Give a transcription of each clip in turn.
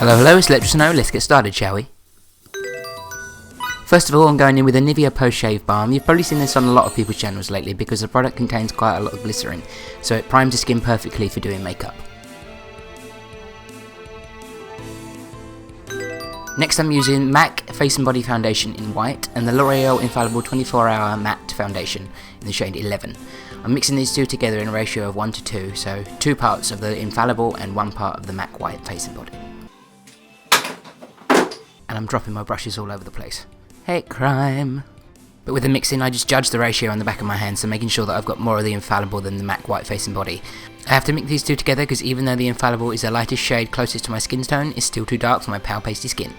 Hello, it's ElectraSnow, let's get started, shall we? First of all, I'm going in with a Nivea post-shave balm. You've probably seen this on a lot of people's channels lately because the product contains quite a lot of glycerin, so it primes the skin perfectly for doing makeup. Next I'm using MAC Face and Body Foundation in white and the L'Oreal Infallible 24-Hour Matte Foundation in the shade 11. I'm mixing these two together in a ratio of 1 to 2, so 2 parts of the Infallible and 1 part of the MAC White Face and Body. And I'm dropping my brushes all over the place. Hate crime! But with the mixing, I just judge the ratio on the back of my hand, so making sure that I've got more of the Infallible than the MAC White Face and Body. I have to mix these two together because even though the Infallible is the lightest shade closest to my skin tone, it's still too dark for my pale pasty skin.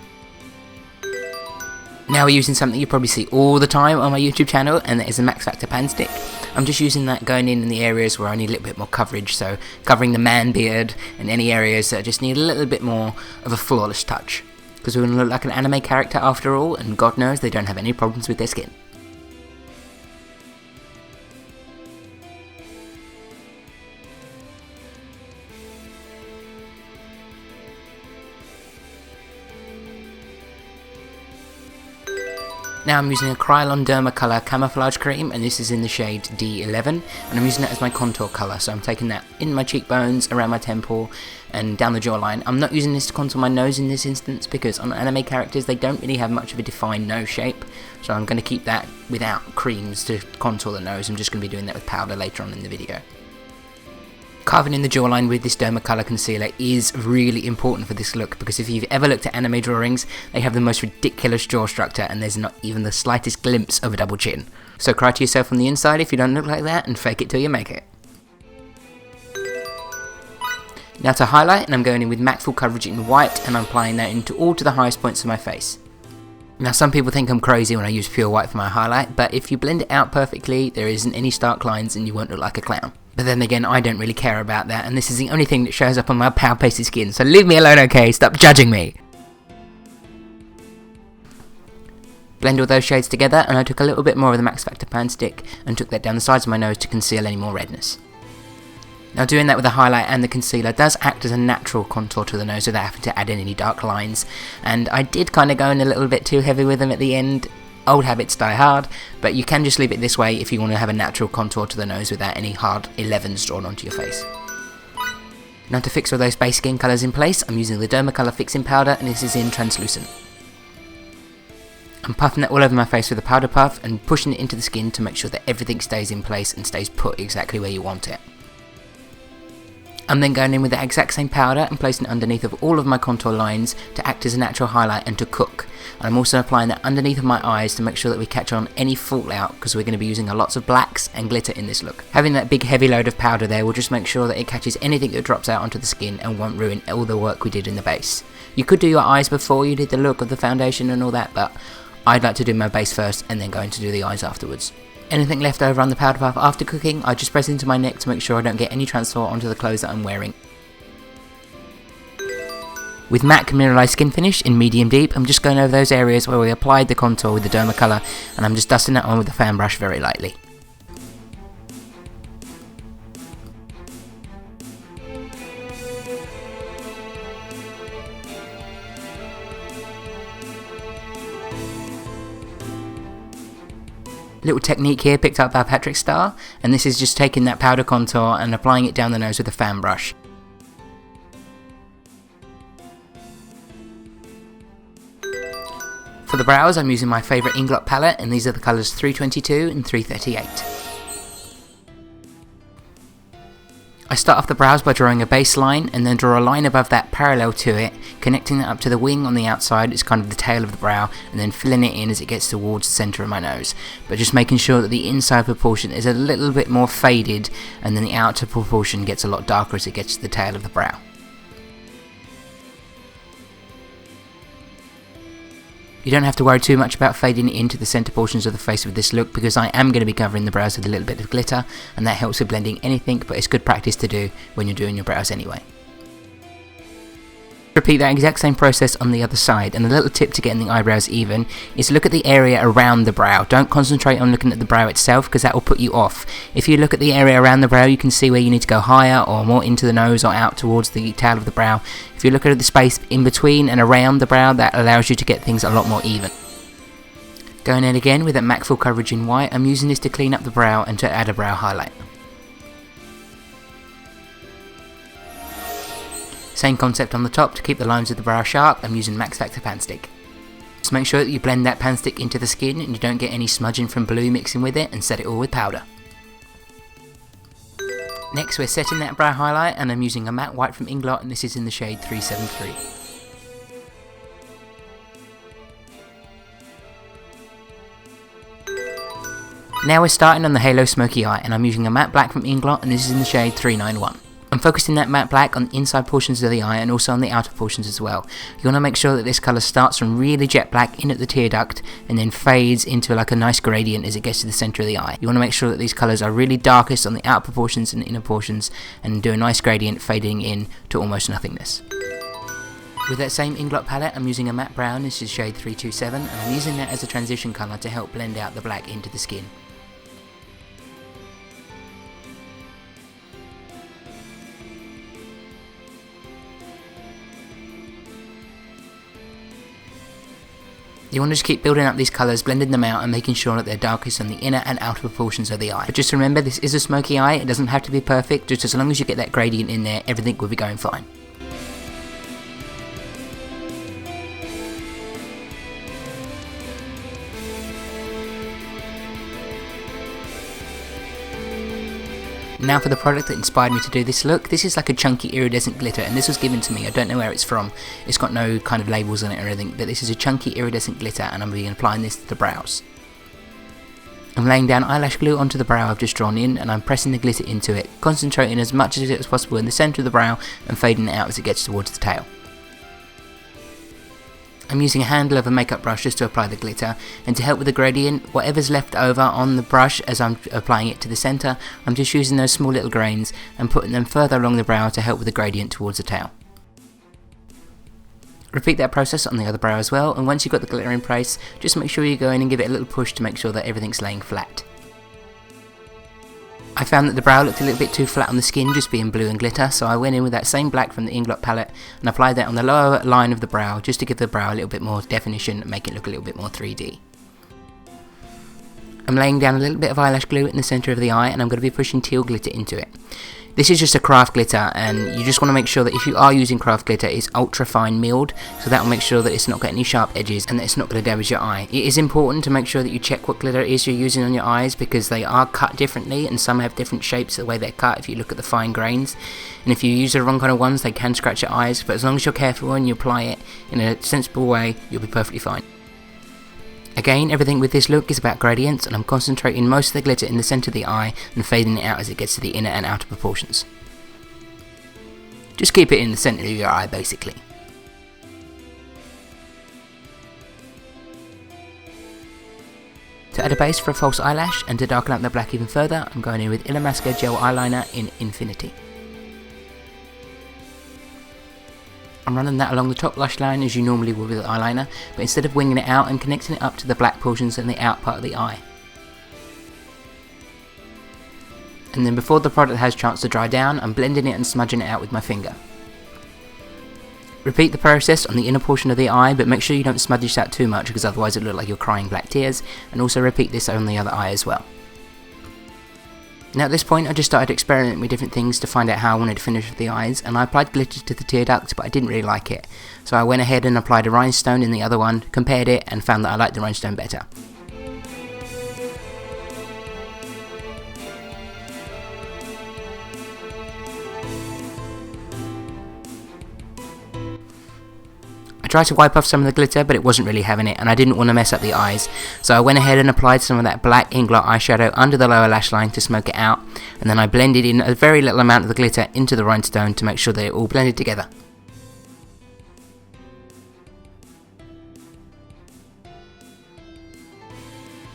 Now we're using something you probably see all the time on my YouTube channel, and that is a Max Factor Pan Stick. I'm just using that going in the areas where I need a little bit more coverage, so covering the man beard and any areas that just need a little bit more of a flawless touch. Because we want to look like an anime character after all, and God knows they don't have any problems with their skin. Now I'm using a Krylon Derma Colour Camouflage Cream, and this is in the shade D11, and I'm using that as my contour colour, so I'm taking that in my cheekbones, around my temple, and down the jawline. I'm not using this to contour my nose in this instance, because on anime characters they don't really have much of a defined nose shape, so I'm going to keep that without creams to contour the nose. I'm just going to be doing that with powder later on in the video. Carving in the jawline with this Derma Colour concealer is really important for this look, because if you've ever looked at anime drawings, they have the most ridiculous jaw structure and there's not even the slightest glimpse of a double chin. So cry to yourself on the inside if you don't look like that, and fake it till you make it. Now to highlight, and I'm going in with MAC Full Coverage in white, and I'm applying that into all to the highest points of my face. Now some people think I'm crazy when I use pure white for my highlight, but if you blend it out perfectly, there isn't any stark lines and you won't look like a clown. But then again, I don't really care about that, and this is the only thing that shows up on my pale pasty skin, so leave me alone, okay? Stop judging me! Blend all those shades together, and I took a little bit more of the Max Factor Pan Stick and took that down the sides of my nose to conceal any more redness. Now doing that with the highlight and the concealer does act as a natural contour to the nose without having to add in any dark lines, and I did kind of go in a little bit too heavy with them at the end. Old habits die hard, but you can just leave it this way if you want to have a natural contour to the nose without any hard 11s drawn onto your face. Now to fix all those base skin colours in place, I'm using the Derma Colour Fixing Powder, and this is in Translucent. I'm puffing that all over my face with a powder puff and pushing it into the skin to make sure that everything stays in place and stays put exactly where you want it. I'm then going in with the exact same powder and placing it underneath of all of my contour lines to act as a natural highlight and to cook. And I'm also applying that underneath of my eyes to make sure that we catch on any fallout, because we're going to be using lots of blacks and glitter in this look. Having that big heavy load of powder there will just make sure that it catches anything that drops out onto the skin and won't ruin all the work we did in the base. You could do your eyes before you did the look of the foundation and all that, but I'd like to do my base first and then go in to do the eyes afterwards. Anything left over on the powder puff after cooking, I just press into my neck to make sure I don't get any transfer onto the clothes that I'm wearing. With MAC Mineralized Skin Finish in Medium Deep, I'm just going over those areas where we applied the contour with the Derma Colour, and I'm just dusting that on with the fan brush very lightly. Little technique here picked up by Patrick Star, and this is just taking that powder contour and applying it down the nose with a fan brush. For the brows, I'm using my favourite Inglot palette, and these are the colours 322 and 338. I start off the brows by drawing a base line, and then draw a line above that parallel to it, connecting that up to the wing on the outside. It's kind of the tail of the brow, and then filling it in as it gets towards the centre of my nose. But just making sure that the inside proportion is a little bit more faded, and then the outer proportion gets a lot darker as it gets to the tail of the brow. You don't have to worry too much about fading it into the centre portions of the face with this look, because I am going to be covering the brows with a little bit of glitter, and that helps with blending anything, but it's good practice to do when you're doing your brows anyway. Repeat that exact same process on the other side, and a little tip to getting the eyebrows even is look at the area around the brow. Don't concentrate on looking at the brow itself, because that will put you off. If you look at the area around the brow, you can see where you need to go higher or more into the nose or out towards the tail of the brow. If you look at the space in between and around the brow, that allows you to get things a lot more even. Going in again with that MAC full coverage in white, I'm using this to clean up the brow and to add a brow highlight. Same concept on the top. To keep the lines of the brow sharp, I'm using Max Factor Pan Stick. Just make sure that you blend that pan stick into the skin and you don't get any smudging from blue mixing with it, and set it all with powder. Next we're setting that brow highlight, and I'm using a matte white from Inglot, and this is in the shade 373. Now we're starting on the Halo Smokey eye, and I'm using a matte black from Inglot, and this is in the shade 391. I'm focusing that matte black on the inside portions of the eye and also on the outer portions as well. You want to make sure that this colour starts from really jet black in at the tear duct and then fades into like a nice gradient as it gets to the centre of the eye. You want to make sure that these colours are really darkest on the outer portions and inner portions, and do a nice gradient fading in to almost nothingness. With that same Inglot palette, I'm using a matte brown, this is shade 327, and I'm using that as a transition colour to help blend out the black into the skin. You want to just keep building up these colours, blending them out and making sure that they're darkest on the inner and outer portions of the eye. But just remember, this is a smoky eye, it doesn't have to be perfect, just as long as you get that gradient in there, everything will be going fine. Now for the product that inspired me to do this look. This is like a chunky iridescent glitter, and this was given to me. I don't know where it's from. It's got no kind of labels on it or anything, but this is a chunky iridescent glitter, and I'm going to be applying this to the brows. I'm laying down eyelash glue onto the brow I've just drawn in, and I'm pressing the glitter into it, concentrating as much as it was possible in the centre of the brow and fading it out as it gets towards the tail. I'm using a handle of a makeup brush just to apply the glitter, and to help with the gradient, whatever's left over on the brush as I'm applying it to the centre, I'm just using those small little grains and putting them further along the brow to help with the gradient towards the tail. Repeat that process on the other brow as well, and once you've got the glitter in place, just make sure you go in and give it a little push to make sure that everything's laying flat. I found that the brow looked a little bit too flat on the skin, just being blue and glitter, so I went in with that same black from the Inglot palette and applied that on the lower line of the brow, just to give the brow a little bit more definition and make it look a little bit more 3D. I'm laying down a little bit of eyelash glue in the centre of the eye, and I'm going to be pushing teal glitter into it. This is just a craft glitter, and you just want to make sure that if you are using craft glitter, it's ultra fine milled, so that will make sure that it's not got any sharp edges and that it's not going to damage your eye. It is important to make sure that you check what glitter it is you're using on your eyes, because they are cut differently and some have different shapes the way they're cut if you look at the fine grains. And if you use the wrong kind of ones, they can scratch your eyes, but as long as you're careful and you apply it in a sensible way, you'll be perfectly fine. Again, everything with this look is about gradients, and I'm concentrating most of the glitter in the centre of the eye and fading it out as it gets to the inner and outer proportions. Just keep it in the centre of your eye basically. To add a base for a false eyelash and to darken up the black even further, I'm going in with Illamasqua Gel Eyeliner in Infinity. I'm running that along the top lash line as you normally would with eyeliner, but instead of winging it out, I'm connecting it up to the black portions and the out part of the eye. And then before the product has a chance to dry down, I'm blending it and smudging it out with my finger. Repeat the process on the inner portion of the eye, but make sure you don't smudge this out too much, because otherwise it'll look like you're crying black tears, and also repeat this on the other eye as well. Now at this point I just started experimenting with different things to find out how I wanted to finish with the eyes, and I applied glitter to the tear duct, but I didn't really like it. So I went ahead and applied a rhinestone in the other one, compared it, and found that I liked the rhinestone better. I tried to wipe off some of the glitter, but it wasn't really having it, and I didn't want to mess up the eyes, so I went ahead and applied some of that black Inglot eyeshadow under the lower lash line to smoke it out, and then I blended in a very little amount of the glitter into the rhinestone to make sure that it all blended together.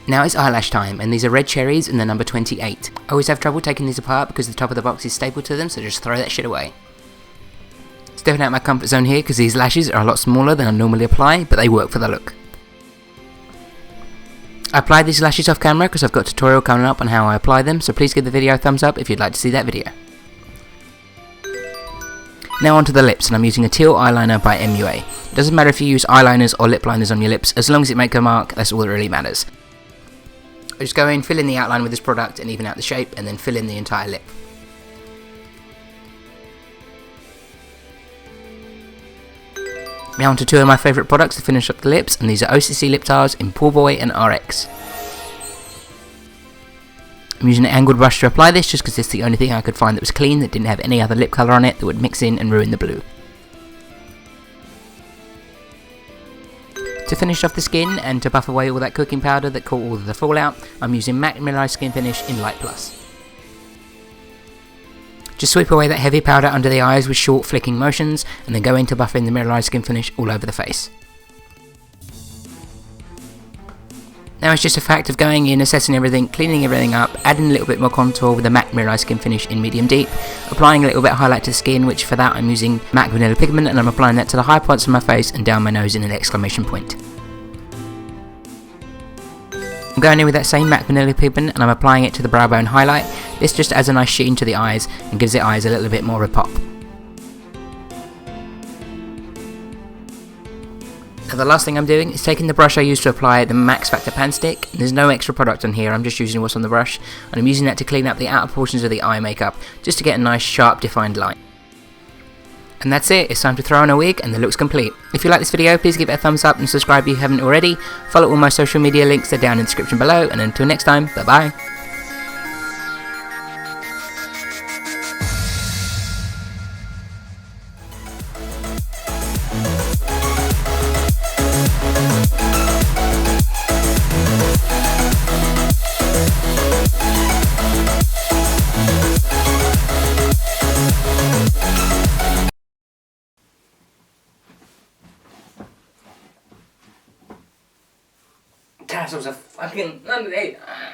Now it's eyelash time, and these are red cherries in the number 28. I always have trouble taking these apart because the top of the box is stapled to them, so just throw that shit away. Stepping out my comfort zone here because these lashes are a lot smaller than I normally apply, but they work for the look. I applied these lashes off camera because I've got a tutorial coming up on how I apply them, so please give the video a thumbs up if you'd like to see that video. Now onto the lips, and I'm using a Teal eyeliner by MUA. It doesn't matter if you use eyeliners or lip liners on your lips, as long as it makes a mark, that's all that really matters. I just go in, fill in the outline with this product and even out the shape, and then fill in the entire lip. Now onto two of my favourite products to finish up the lips, and these are OCC Lip Tars in Pool Boy and RX. I'm using an angled brush to apply this just because it's the only thing I could find that was clean, that didn't have any other lip colour on it that would mix in and ruin the blue. To finish off the skin and to buff away all that cooking powder that caught all of the fallout, I'm using MAC Mineralized Skin Finish in Light Plus. Just sweep away that heavy powder under the eyes with short flicking motions, and then go into buffing the mineralized skin finish all over the face. Now it's just a fact of going in, assessing everything, cleaning everything up, adding a little bit more contour with the MAC Mineralized Skin Finish in medium deep, applying a little bit of highlight to the skin, which for that I'm using MAC Vanilla Pigment, and I'm applying that to the high points of my face and down my nose in an exclamation point. I'm going in with that same MAC Vanilla Pigment and I'm applying it to the brow bone highlight. This just adds a nice sheen to the eyes and gives the eyes a little bit more of a pop. Now the last thing I'm doing is taking the brush I used to apply the Max Factor Pan Stick. There's no extra product on here, I'm just using what's on the brush, and I'm using that to clean up the outer portions of the eye makeup just to get a nice sharp defined line. And that's it, it's time to throw on a wig and the look's complete. If you like this video, please give it a thumbs up and subscribe if you haven't already. Follow all my social media links, they're down in the description below, and until next time, bye bye. Tassels are fucking underneath.